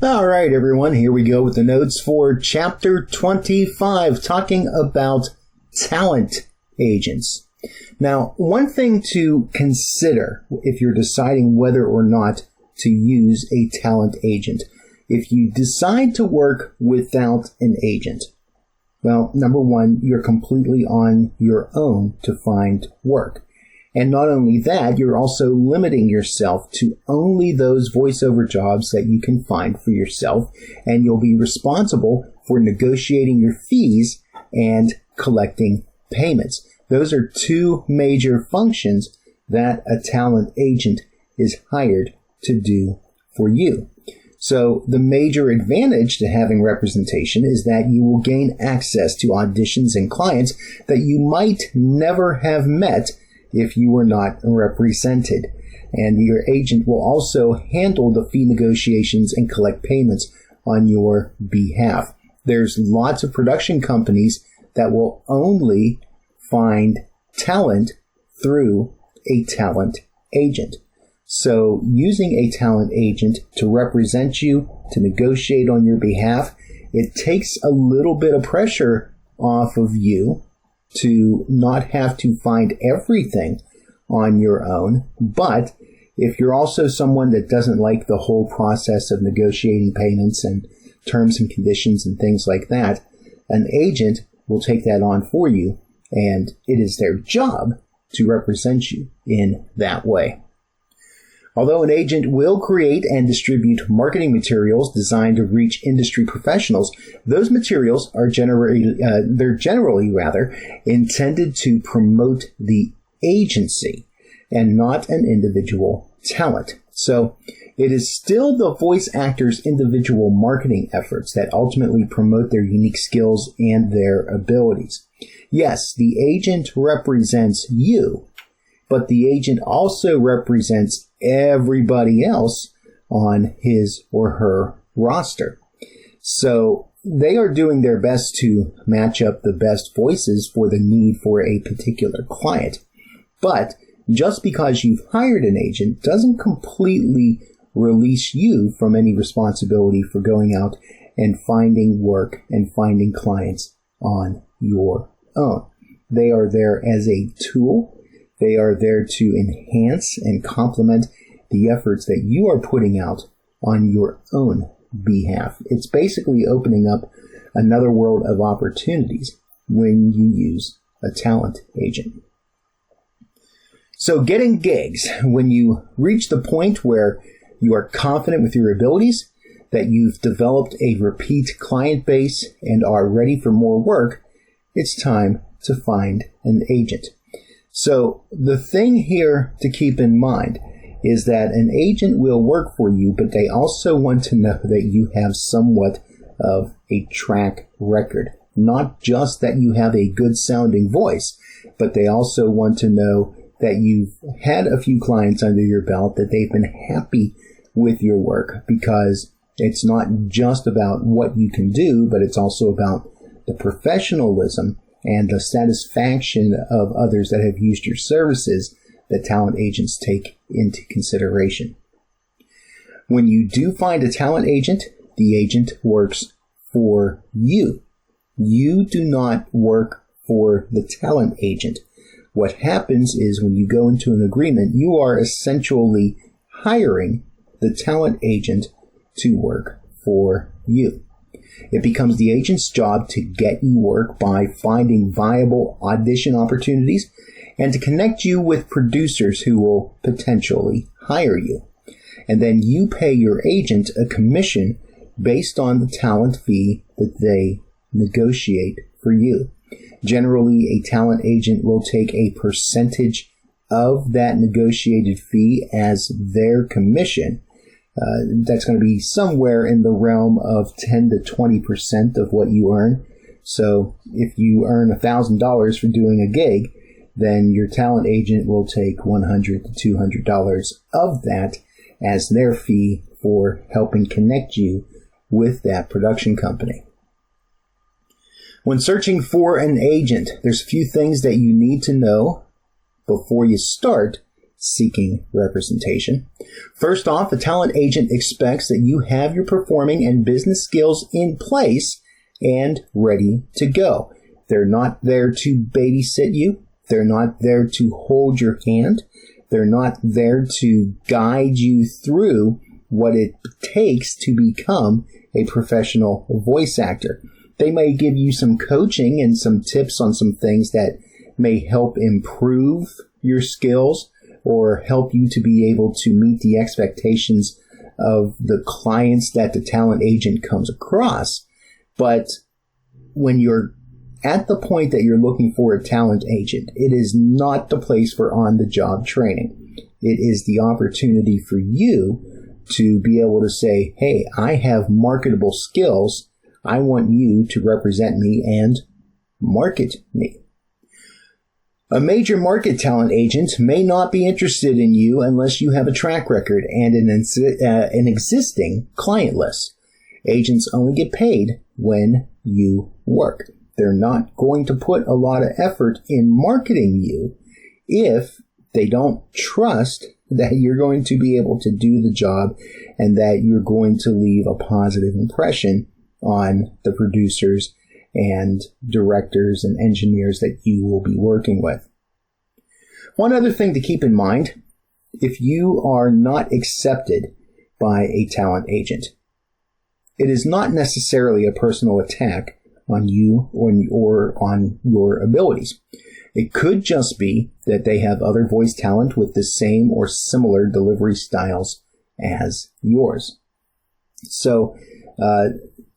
All right, everyone, here we go with the notes for Chapter 25, talking about talent agents. Now, one thing to consider if you're deciding whether or not to use a talent agent, if you decide to work without an agent, well, number one, you're completely on your own to find work. And not only that, you're also limiting yourself to only those voiceover jobs that you can find for yourself, and you'll be responsible for negotiating your fees and collecting payments. Those are two major functions that a talent agent is hired to do for you. So the major advantage to having representation is that you will gain access to auditions and clients that you might never have met if you were not represented. And your agent will also handle the fee negotiations and collect payments on your behalf. There's lots of production companies that will only find talent through a talent agent. So using a talent agent to represent you, to negotiate on your behalf, it takes a little bit of pressure off of you to not have to find everything on your own. But if you're also someone that doesn't like the whole process of negotiating payments and terms and conditions and things like that, an agent will take that on for you, and it is their job to represent you in that way. Although an agent will create and distribute marketing materials designed to reach industry professionals, those materials are generally intended to promote the agency and not an individual talent. So it is still the voice actor's individual marketing efforts that ultimately promote their unique skills and their abilities. Yes, the agent represents you, but the agent also represents everybody else on his or her roster. So they are doing their best to match up the best voices for the need for a particular client. But just because you've hired an agent doesn't completely release you from any responsibility for going out and finding work and finding clients on your own. They are there as a tool. They are there to enhance and complement the efforts that you are putting out on your own behalf. It's basically opening up another world of opportunities when you use a talent agent. So getting gigs, when you reach the point where you are confident with your abilities, that you've developed a repeat client base and are ready for more work, it's time to find an agent. So the thing here to keep in mind is that an agent will work for you, but they also want to know that you have somewhat of a track record. Not just that you have a good sounding voice, but they also want to know that you've had a few clients under your belt, that they've been happy with your work, because it's not just about what you can do, but it's also about the professionalism and the satisfaction of others that have used your services that talent agents take into consideration. When you do find a talent agent, the agent works for you. You do not work for the talent agent. What happens is when you go into an agreement, you are essentially hiring the talent agent to work for you. It becomes the agent's job to get you work by finding viable audition opportunities and to connect you with producers who will potentially hire you. And then you pay your agent a commission based on the talent fee that they negotiate for you. Generally, a talent agent will take a percentage of that negotiated fee as their commission. That's going to be somewhere in the realm of 10 to 20% of what you earn. So if you earn $1,000 for doing a gig, then your talent agent will take $100 to $200 of that as their fee for helping connect you with that production company. When searching for an agent, there's a few things that you need to know before you start seeking representation. First off, a talent agent expects that you have your performing and business skills in place and ready to go. They're not there to babysit you. They're not there to hold your hand. They're not there to guide you through what it takes to become a professional voice actor. They may give you some coaching and some tips on some things that may help improve your skills or help you to be able to meet the expectations of the clients that the talent agent comes across. But when you're at the point that you're looking for a talent agent, it is not the place for on-the-job training. It is the opportunity for you to be able to say, hey, I have marketable skills. I want you to represent me and market me. A major market talent agent may not be interested in you unless you have a track record and an existing client list. Agents only get paid when you work. They're not going to put a lot of effort in marketing you if they don't trust that you're going to be able to do the job and that you're going to leave a positive impression on the producers and directors and engineers that you will be working with. One other thing to keep in mind, if you are not accepted by a talent agent, it is not necessarily a personal attack on you or on your abilities. It could just be that they have other voice talent with the same or similar delivery styles as yours. So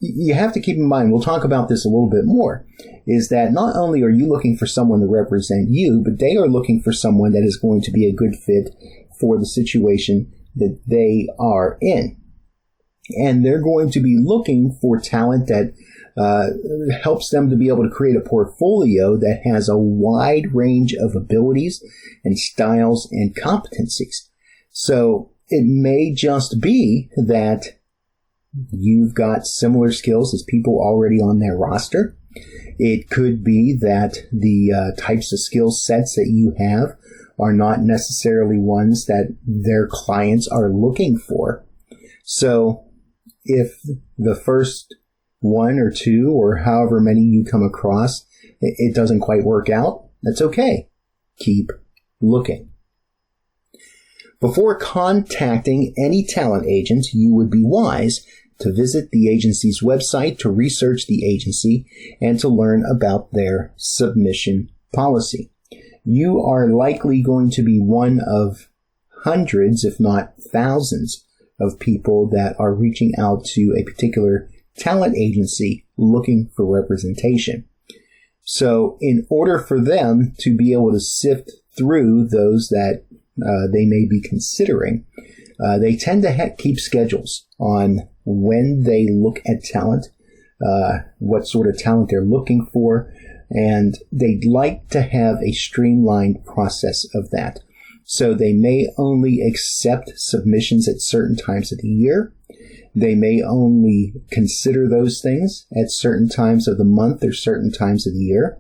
you have to keep in mind, we'll talk about this a little bit more, is that not only are you looking for someone to represent you, but they are looking for someone that is going to be a good fit for the situation that they are in. And they're going to be looking for talent that helps them to be able to create a portfolio that has a wide range of abilities and styles and competencies. So it may just be that you've got similar skills as people already on their roster. It could be that the types of skill sets that you have are not necessarily ones that their clients are looking for. So if the first one or two or however many you come across, it doesn't quite work out, that's okay. Keep looking. Before contacting any talent agent, you would be wise to visit the agency's website to research the agency and to learn about their submission policy. You are likely going to be one of hundreds, if not thousands, of people that are reaching out to a particular talent agency looking for representation. So in order for them to be able to sift through those that they may be considering, they tend to keep schedules on when they look at talent, what sort of talent they're looking for, and they'd like to have a streamlined process of that. So they may only accept submissions at certain times of the year. They may only consider those things at certain times of the month or certain times of the year.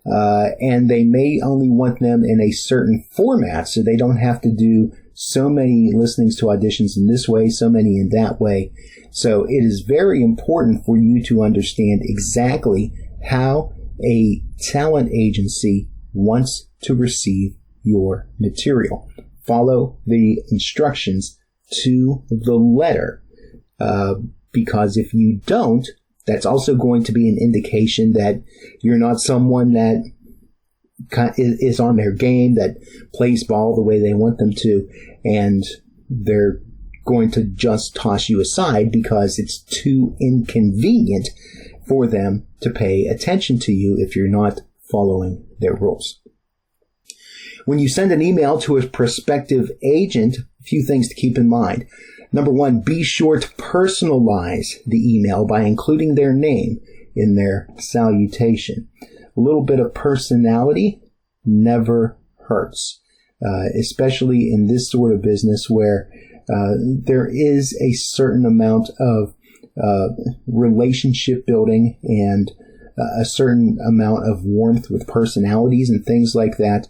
And they may only want them in a certain format, so they don't have to do so many listenings to auditions in this way, so many in that way. So it is very important for you to understand exactly how a talent agency wants to receive your material. Follow the instructions to the letter, because if you don't, that's also going to be an indication that you're not someone that is on their game, that plays ball the way they want them to, and they're going to just toss you aside because it's too inconvenient for them to pay attention to you if you're not following their rules. When you send an email to a prospective agent, a few things to keep in mind. Number one, be sure to personalize the email by including their name in their salutation. A little bit of personality never hurts, especially in this sort of business where there is a certain amount of relationship building and a certain amount of warmth with personalities and things like that.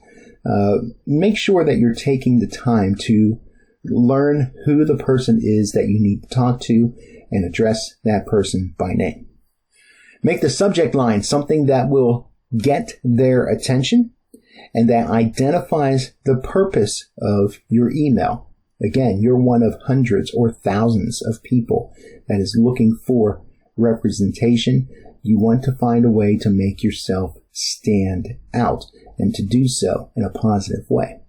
make sure that you're taking the time to learn who the person is that you need to talk to and address that person by name. Make the subject line something that will get their attention and that identifies the purpose of your email. Again, you're one of hundreds or thousands of people that is looking for representation. You want to find a way to make yourself stand out and to do so in a positive way.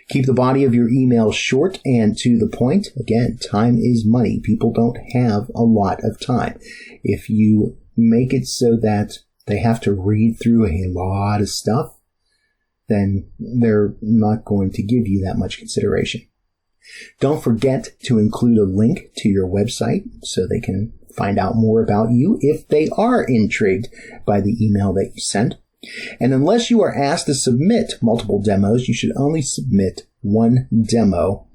Keep the body of your email short and to the point. Again, time is money. People don't have a lot of time. If you make it so that they have to read through a lot of stuff, then they're not going to give you that much consideration. Don't forget to include a link to your website so they can find out more about you if they are intrigued by the email that you send. And unless you are asked to submit multiple demos, you should only submit one demo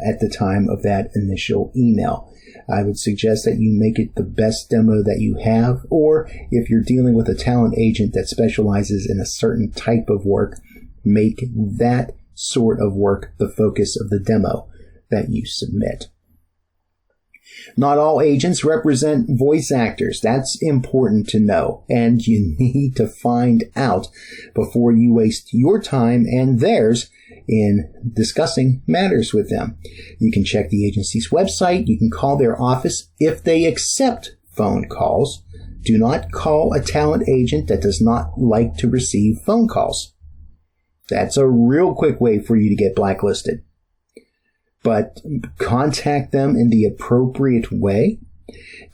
at the time of that initial email. I would suggest that you make it the best demo that you have, or if you're dealing with a talent agent that specializes in a certain type of work, make that sort of work the focus of the demo that you submit. Not all agents represent voice actors. That's important to know, and you need to find out before you waste your time and theirs in discussing matters with them. You can check the agency's website. You can call their office if they accept phone calls. Do not call a talent agent that does not like to receive phone calls. That's a real quick way for you to get blacklisted. But contact them in the appropriate way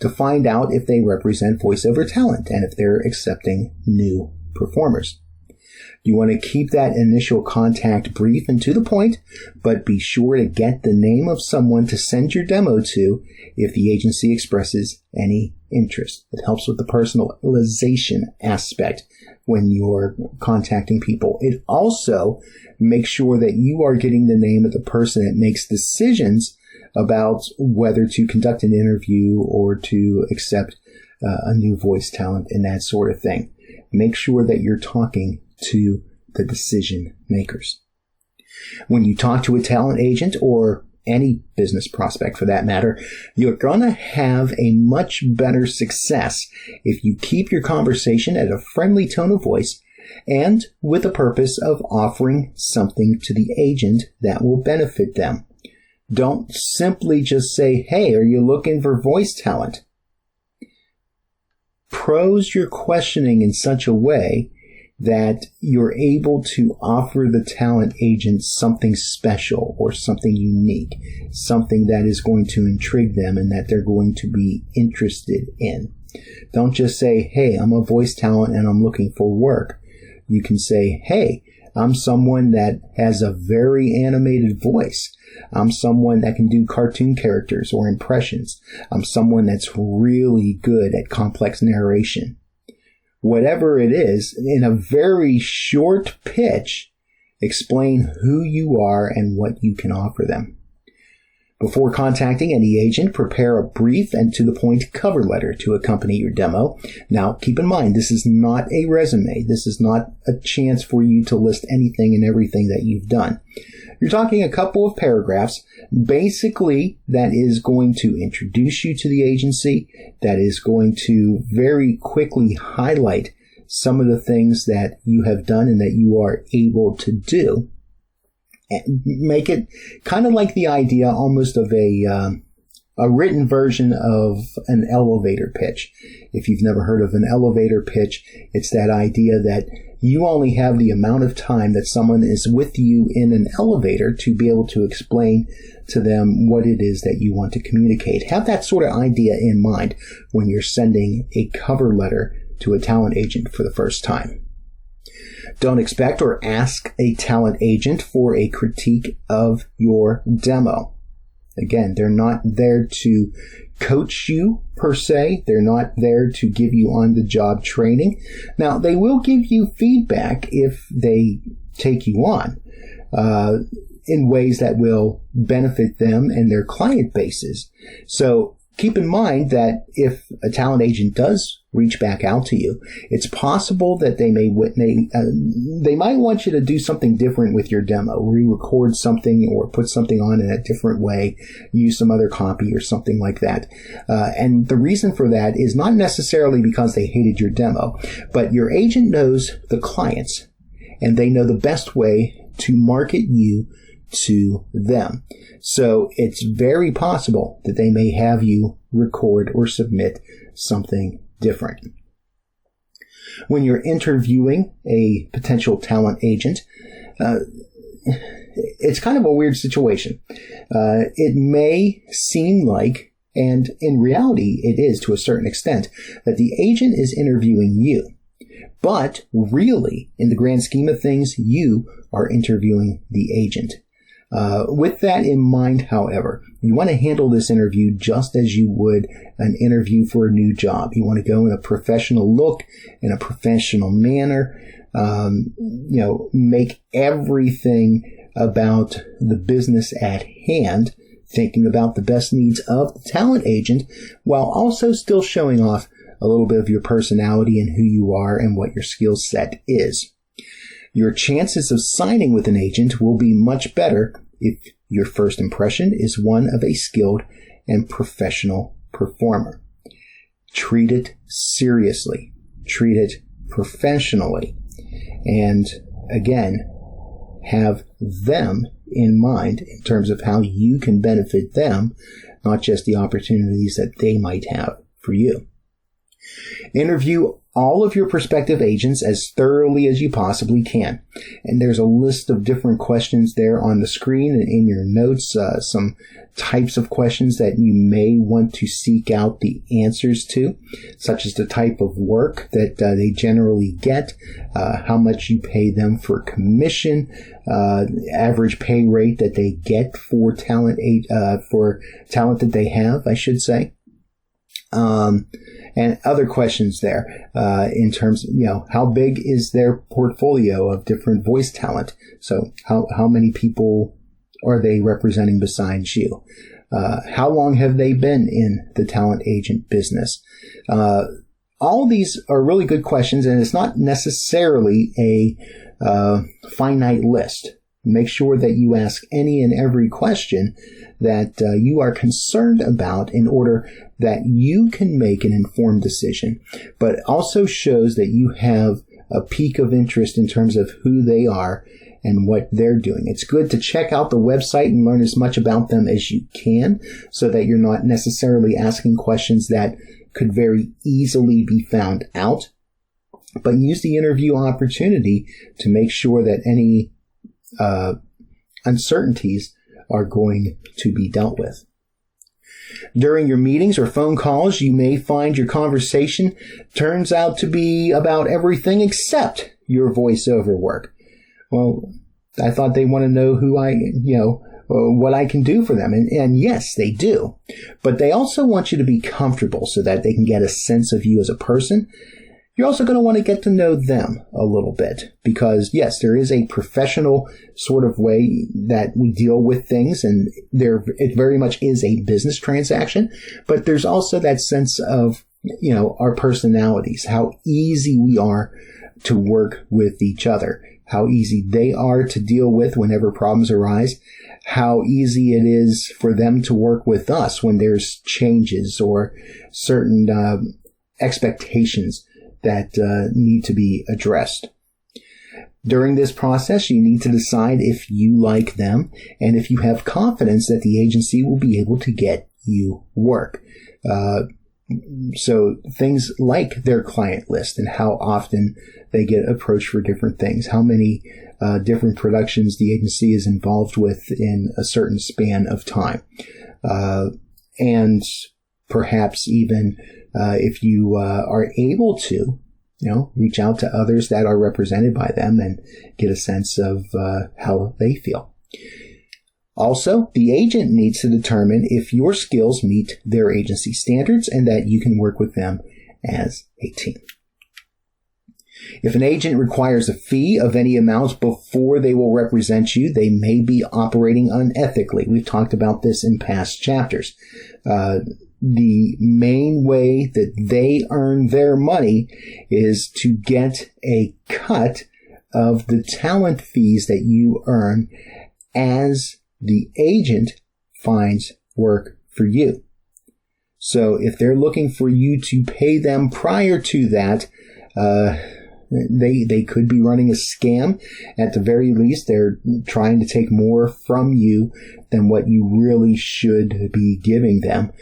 to find out if they represent voiceover talent and if they're accepting new performers. You want to keep that initial contact brief and to the point, but be sure to get the name of someone to send your demo to if the agency expresses any interest. It helps with the personalization aspect when you're contacting people. It also makes sure that you are getting the name of the person that makes decisions about whether to conduct an interview or to accept a new voice talent and that sort of thing. Make sure that you're talking to the decision makers. When you talk to a talent agent or any business prospect for that matter, you're going to have a much better success if you keep your conversation at a friendly tone of voice and with the purpose of offering something to the agent that will benefit them. Don't simply just say, "Hey, are you looking for voice talent?" Prose your questioning in such a way that you're able to offer the talent agent something special or something unique, something that is going to intrigue them and that they're going to be interested in. Don't just say, "Hey, I'm a voice talent and I'm looking for work." You can say, "Hey, I'm someone that has a very animated voice. I'm someone that can do cartoon characters or impressions. I'm someone that's really good at complex narration." Whatever it is, in a very short pitch, explain who you are and what you can offer them. Before contacting any agent, prepare a brief and to-the-point cover letter to accompany your demo. Now, keep in mind, this is not a resume. This is not a chance for you to list anything and everything that you've done. You're talking a couple of paragraphs, basically, that is going to introduce you to the agency, that is going to very quickly highlight some of the things that you have done and that you are able to do. And make it kind of like the idea almost of a written version of an elevator pitch. If you've never heard of an elevator pitch, it's that idea that you only have the amount of time that someone is with you in an elevator to be able to explain to them what it is that you want to communicate. Have that sort of idea in mind when you're sending a cover letter to a talent agent for the first time. Don't expect or ask a talent agent for a critique of your demo. Again, they're not there to coach you per se. They're not there to give you on-the-job training. Now, they will give you feedback if they take you on in ways that will benefit them and their client bases. So keep in mind that if a talent agent does reach back out to you, it's possible that they might want you to do something different with your demo, re-record something or put something on in a different way, use some other copy or something like that. And the reason for that is not necessarily because they hated your demo, but your agent knows the clients and they know the best way to market you to them. So it's very possible that they may have you record or submit something different. When you're interviewing a potential talent agent, it's kind of a weird situation. It may seem like, and in reality it is to a certain extent, that the agent is interviewing you. But really, in the grand scheme of things, you are interviewing the agent. With that in mind, however, you want to handle this interview just as you would an interview for a new job. You want to go in a professional look, in a professional manner, make everything about the business at hand, thinking about the best needs of the talent agent, while also still showing off a little bit of your personality and who you are and what your skill set is. Your chances of signing with an agent will be much better if your first impression is one of a skilled and professional performer. Treat it seriously. Treat it professionally. And again, have them in mind in terms of how you can benefit them, not just the opportunities that they might have for you. Interview all of your prospective agents as thoroughly as you possibly can. And there's a list of different questions there on the screen and in your notes, some types of questions that you may want to seek out the answers to, such as the type of work that they generally get, how much you pay them for commission, average pay rate that they get for talent that they have, I should say. And other questions there, in terms of, how big is their portfolio of different voice talent? So how many people are they representing besides you? How long have they been in the talent agent business? All these are really good questions, and it's not necessarily a finite list. Make sure that you ask any and every question that you are concerned about in order that you can make an informed decision, but also shows that you have a peak of interest in terms of who they are and what they're doing. It's good to check out the website and learn as much about them as you can so that you're not necessarily asking questions that could very easily be found out, but use the interview opportunity to make sure that any uncertainties are going to be dealt with. During your meetings or phone calls, you may find your conversation turns out to be about everything except your voiceover work. Well, I thought they want to know what I can do for them. And yes, they do. But they also want you to be comfortable so that they can get a sense of you as a person. You're also going to want to get to know them a little bit because, yes, there is a professional sort of way that we deal with things, and it very much is a business transaction, but there's also that sense of, our personalities, how easy we are to work with each other, how easy they are to deal with whenever problems arise, how easy it is for them to work with us when there's changes or certain expectations that need to be addressed. During this process, you need to decide if you like them and if you have confidence that the agency will be able to get you work. So things like their client list and how often they get approached for different things, how many different productions the agency is involved with in a certain span of time, and perhaps even if you are able to, reach out to others that are represented by them and get a sense of how they feel. Also, the agent needs to determine if your skills meet their agency standards and that you can work with them as a team. If an agent requires a fee of any amount before they will represent you, they may be operating unethically. We've talked about this in past chapters. The main way that they earn their money is to get a cut of the talent fees that you earn as the agent finds work for you. So if they're looking for you to pay them prior to that, they could be running a scam. At the very least, they're trying to take more from you than what you really should be giving them.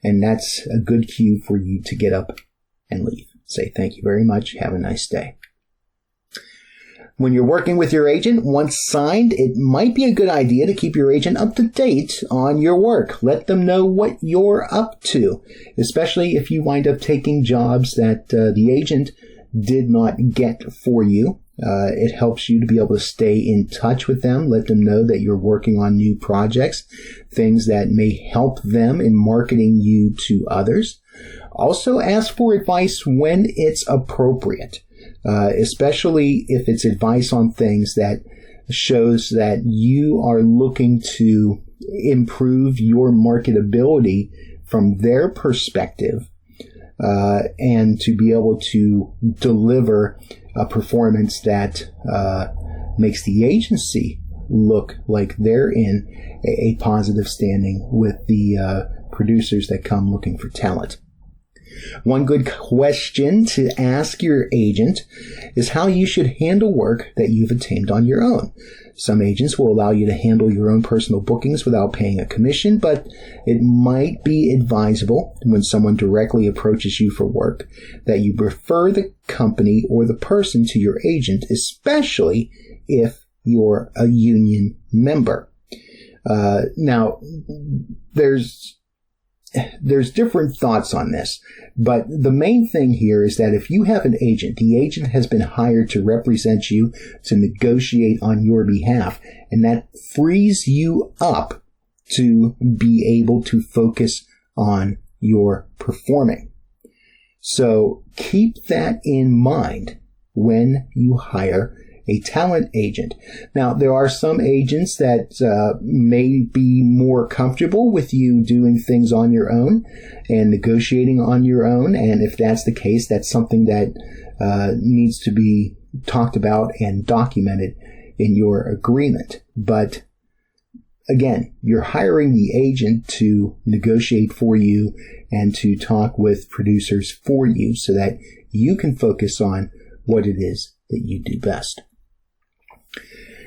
And that's a good cue for you to get up and leave. Say thank you very much. Have a nice day. When you're working with your agent, once signed, it might be a good idea to keep your agent up to date on your work. Let them know what you're up to, especially if you wind up taking jobs that the agent did not get for you. It helps you to be able to stay in touch with them, let them know that you're working on new projects, things that may help them in marketing you to others. Also ask for advice when it's appropriate. Especially if it's advice on things that shows that you are looking to improve your marketability from their perspective, and to be able to deliver a performance that makes the agency look like they're in a positive standing with the producers that come looking for talent. One good question to ask your agent is how you should handle work that you've obtained on your own. Some agents will allow you to handle your own personal bookings without paying a commission, but it might be advisable when someone directly approaches you for work that you refer the company or the person to your agent, especially if you're a union member. Now, there's different thoughts on this, but the main thing here is that if you have an agent, the agent has been hired to represent you, to negotiate on your behalf, and that frees you up to be able to focus on your performing. So keep that in mind when you hire a talent agent. Now, there are some agents that may be more comfortable with you doing things on your own and negotiating on your own. And if that's the case, that's something that needs to be talked about and documented in your agreement. But again, you're hiring the agent to negotiate for you and to talk with producers for you so that you can focus on what it is that you do best.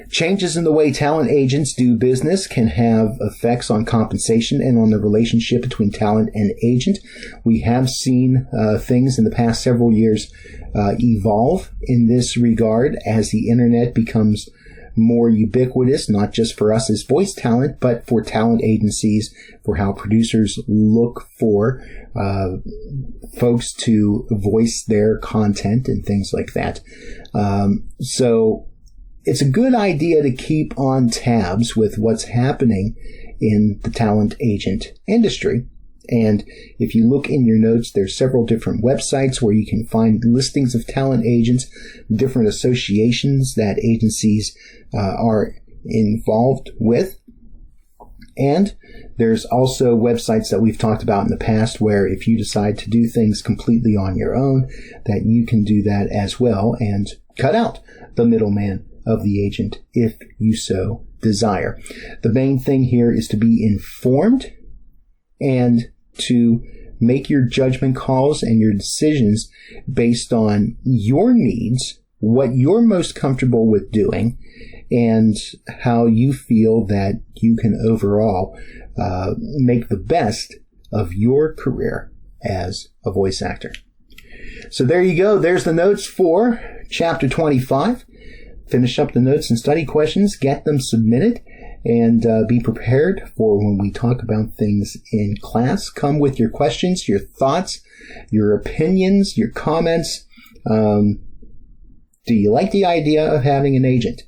Changes in the way talent agents do business can have effects on compensation and on the relationship between talent and agent. We have seen things in the past several years evolve in this regard as the internet becomes more ubiquitous, not just for us as voice talent, but for talent agencies, for how producers look for folks to voice their content and things like that. So it's a good idea to keep on tabs with what's happening in the talent agent industry. And if you look in your notes, there's several different websites where you can find listings of talent agents, different associations that agencies are involved with. And there's also websites that we've talked about in the past where if you decide to do things completely on your own, that you can do that as well and cut out the middleman of the agent if you so desire. The main thing here is to be informed and to make your judgment calls and your decisions based on your needs, what you're most comfortable with doing, and how you feel that you can overall make the best of your career as a voice actor. So there you go. There's the notes for Chapter 25. Finish up the notes and study questions, get them submitted, and be prepared for when we talk about things in class. Come with your questions, your thoughts, your opinions, your comments. Do you like the idea of having an agent?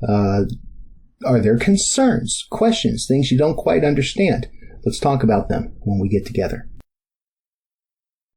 Are there concerns, questions, things you don't quite understand? Let's talk about them when we get together.